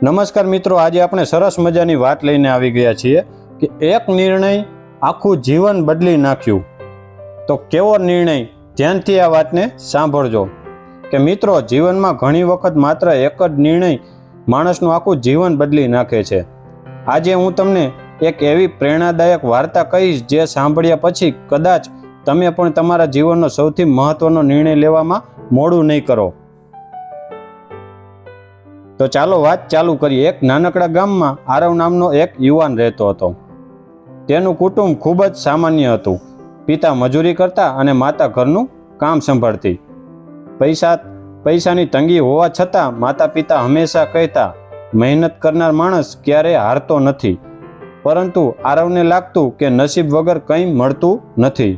નમસ્કાર મિત્રો, આજે આપણે સરસ મજાની વાત લઈને આવી ગયા છીએ કે એક નિર્ણય આખું જીવન બદલી નાખ્યું. તો કેવો નિર્ણય? ધ્યાનથી આ વાતને સાંભળજો કે મિત્રો, જીવનમાં ઘણી વખત માત્ર એક જ નિર્ણય માણસનું આખું જીવન બદલી નાખે છે. આજે હું તમને એક એવી પ્રેરણાદાયક વાર્તા કહીશ જે સાંભળ્યા પછી કદાચ તમે પણ તમારા જીવનનો સૌથી મહત્વનો નિર્ણય લેવામાં મોડું નહીં કરો. તો ચાલો વાત ચાલુ કરીએ. એક નાનકડા ગામમાં આરવ નામનો એક યુવાન રહેતો હતો. તેનું કુટુંબ ખૂબ જ સામાન્ય હતું. પિતા મજૂરી કરતા અને માતા ઘરનું કામ સંભાળતી. પૈસાની તંગી હોવા છતાં માતા પિતા હંમેશા કહેતા, મહેનત કરનાર માણસ ક્યારેય હારતો નથી. પરંતુ આરવને લાગતું કે નસીબ વગર કંઈ મળતું નથી.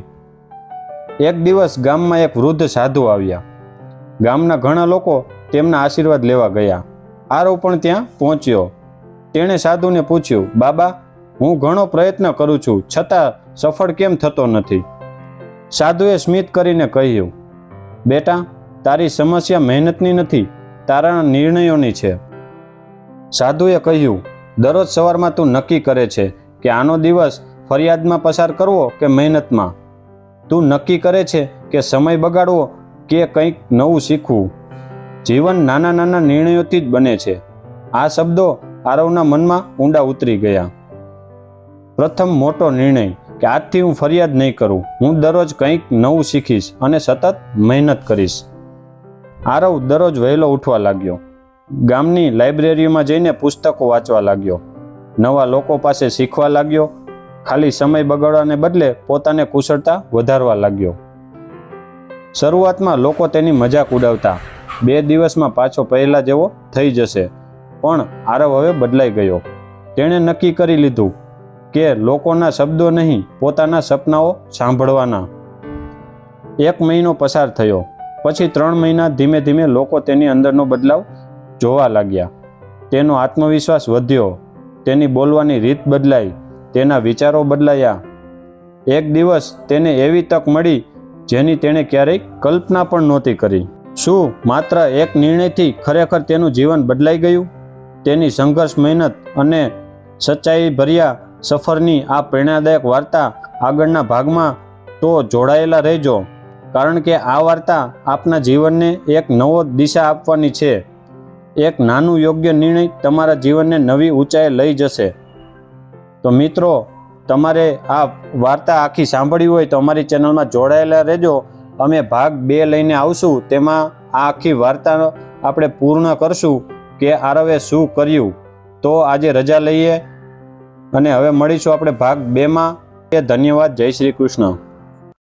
એક દિવસ ગામમાં એક વૃદ્ધ સાધુ આવ્યા. ગામના ઘણા લોકો તેમના આશીર્વાદ લેવા ગયા. આરવ પણ ત્યાં પહોંચ્યો. તેણે સાધુને પૂછ્યું, બાબા, હું ઘણો પ્રયત્ન કરું છું, છતાં સફળ કેમ થતો નથી? સાધુએ સ્મિત કરીને કહ્યું, બેટા, તારી સમસ્યા મહેનતની નથી, તારા નિર્ણયોની છે. સાધુએ કહ્યું, દરરોજ સવારમાં તું નક્કી કરે છે કે આનો દિવસ ફરિયાદમાં પસાર કરવો કે મહેનતમાં. તું નક્કી કરે છે કે સમય બગાડવો કે કંઈક નવું શીખવું. જીવન નાના નાના નિર્ણયોથી જ બને છે. આ શબ્દો આરવના મનમાં ઊંડા ઉતરી ગયા. પ્રથમ મોટો નિર્ણય કે આજથી હું ફરિયાદ નહીં કરું. હું દરરોજ કંઈક નવું શીખીશ અને સતત મહેનત કરીશ. આરવ દરરોજ વહેલો ઉઠવા લાગ્યો. ગામની લાઇબ્રેરીમાં જઈને પુસ્તકો વાંચવા લાગ્યો. નવા લોકો પાસે શીખવા લાગ્યો. ખાલી સમય બગાડવાને બદલે પોતાને કુશળતા વધારવા લાગ્યો. શરૂઆતમાં લોકો તેની મજાક ઉડાવતા. 2 દિવસમાં પાછો પહેલા જેવો થઈ જશે. પણ આરવ હવે બદલાઈ ગયો. તેણે નક્કી કરી લીધું કે લોકોના શબ્દો નહીં, પોતાના સપનાઓ સાંભળવાના. 1 મહિનો પસાર થયો. પછી 3 મહિના ધીમે ધીમે લોકો તેની અંદરનો બદલાવ જોવા લાગ્યા. તેનો આત્મવિશ્વાસ વધ્યો. તેની બોલવાની રીત બદલાઈ. તેના વિચારો બદલાયા. એક દિવસ તેને એવી તક મળી જેની તેણે ક્યારેય કલ્પના પણ નહોતી કરી. શું માત્ર એક નિર્ણયથી ખરેખર તેનું જીવન બદલાઈ ગયું? તેની સંઘર્ષ, મહેનત અને સચ્ચાઈ ભર્યા સફરની આ પ્રેરણાદાયક વાર્તા આગળના ભાગમાં તો જોડાયેલા રહેજો, કારણ કે આ વાર્તા આપના જીવનને એક નવો દિશા આપવાની છે. એક નાનું યોગ્ય નિર્ણય તમારા જીવનને નવી ઊંચાઈએ લઈ જશે. તો મિત્રો, તમારે આ વાર્તા આખી સાંભળવી હોય તો અમારી ચેનલમાં જોડાયેલા રહેજો. અમે ભાગ 2 લઈને આવશું. તેમાં આ આખી વાર્તા આપણે પૂર્ણ કરશું કે આરવે શું કર્યું. તો આજે રજા લઈએ અને હવે મળીશું આપણે ભાગ 2માં. ધન્યવાદ. જય શ્રી કૃષ્ણ.